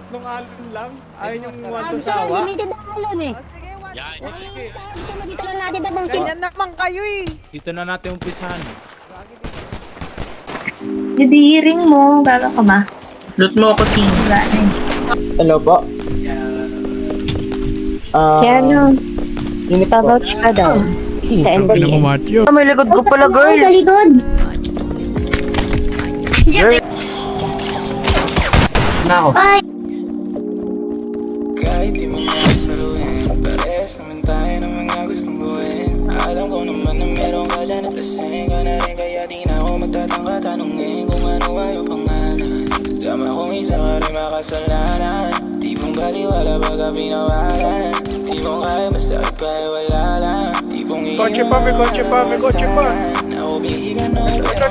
tatlong alon lang. Ayun yung Ano one to sa sawa. limited na alon eh. Sige, one. Yan. Sige. Dito lang natin tapusin. Ganyan naman kayo eh. Dito na natin umpisahan. Didiring mo, gaga ka ba? Loot mo ako, team. Wala na eh. Hello po. Kaya no, Unit po. pa-vouch ka daw. Sa NBN. May likod ko pala, Ay, sa likod. Na ako. Ay, Kahit di mo masaluhin, parehas naman tayo ng mga gustong buuin. Alam ko naman na meron ka dyan at lasing ka na rin, kaya di na ako magtatangka tanungin kung ano ay yung pangalan. Tama kong isa ka rin makasalanan, di mong baliwala baga pinawalan. Di mong kaya masakit pa ay wala lang, di mong Kotse pa, may kotse pa, may kotse pa. na ubihigan o Sa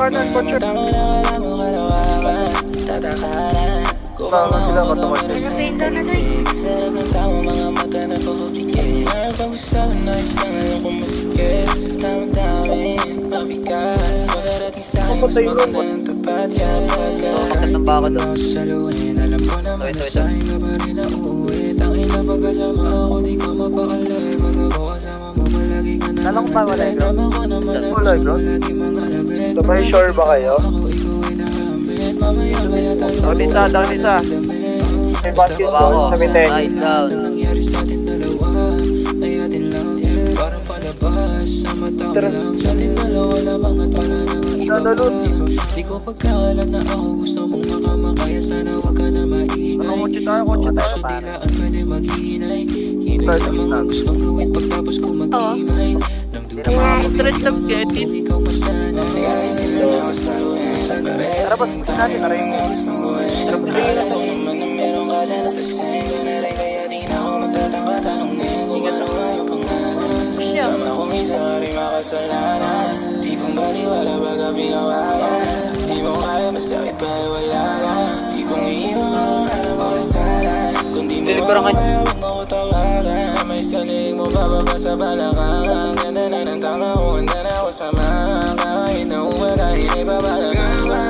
kanan, kotse. tama na wala mo kalawakan, tatakalan. Kung mga magkakapit sarap ng tama mga mata na papapigil. Ngayon pag-usapan na isang alam kong masikip. Sa tamang dami, mabikal. Pagkarating sa akin, mas maganda ng tapat. Kaya pagkakalit mo saluhin. Alam ko naman na sa'yo ka pa rin na uuwi. Tangin na pagkasama ako, di ko mapakali. Pag ako kasama mo, palagi ka na lang handa. Tama ko naman na gusto mo lagi mga labit. Sabay sure ba kayo? Ako, ikaw ay nakambit. Mamaya tayo. Dang isa. May basket doon sa may tennis. Nangyari sa atin dalawa ay atin lang, parang palabas sa mata ko lang. Sa atin dalawa lamang at wala nang iba pa. Di ko pagkakalat na ako gusto mong makamakaya. Sana wag ka na maingay. Kotse tayo, Gusto dilaan pwede maghinay. Hinay sa mga gustong gawin pagtapos ko mag-imay. Nang dulo ko kung ikaw masanay. Kahit di mo na ako saluhin. Parehas ng tayo mga gustong buhay. Alam ko naman na meron ka dyan at lasing ka na rin, kaya di na ako magtatangka tanungin kung ano ay yung pangalan. Tama kong isa ka rin makasalanan, di mong baliwala baga pinawalan. Di mo kaya masakit pa ay wala lang, di kong iiwan ka kung hanap ang kasalan. Kung di mo kaya huwag mo ko tawagan, sa may salig mo bababa sa balakang. Ganda na ng tama ko, handa na ako samahan. Kahit na umagahin ay babalagan ba.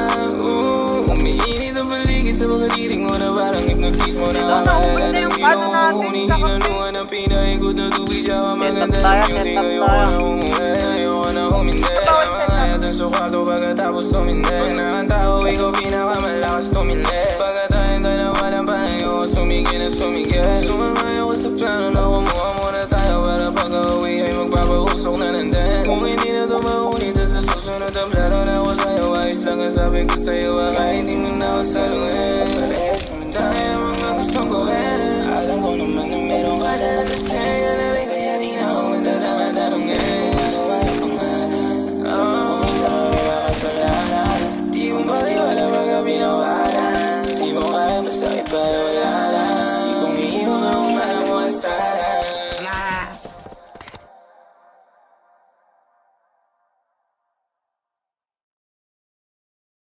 Umiinit ang paligid sa mga tiring mo na parang hypnotize mo na kamalala ng ginawa mo. Hinihinunuan ng pinaikot na tubig siya ka maganda ng music. Ayoko na umuwi, ayoko na humindi. Namangayat ang sukado pagkatapos tumindi. Pag nakanta ko, ikaw pinakamalakas tumindi. Pagkat tayong dalawa lang panay ko, sumigil na sumigil. Sumangay ako sa plano na kumuha muna tayo para pag-uwi ay magpapausok na nandun. Kung hindi na ito maulit sa susunod ang plano na ako sa'yo, ayos lang ang sabi ko sa'yo. Kahit di mo na ako saluhin.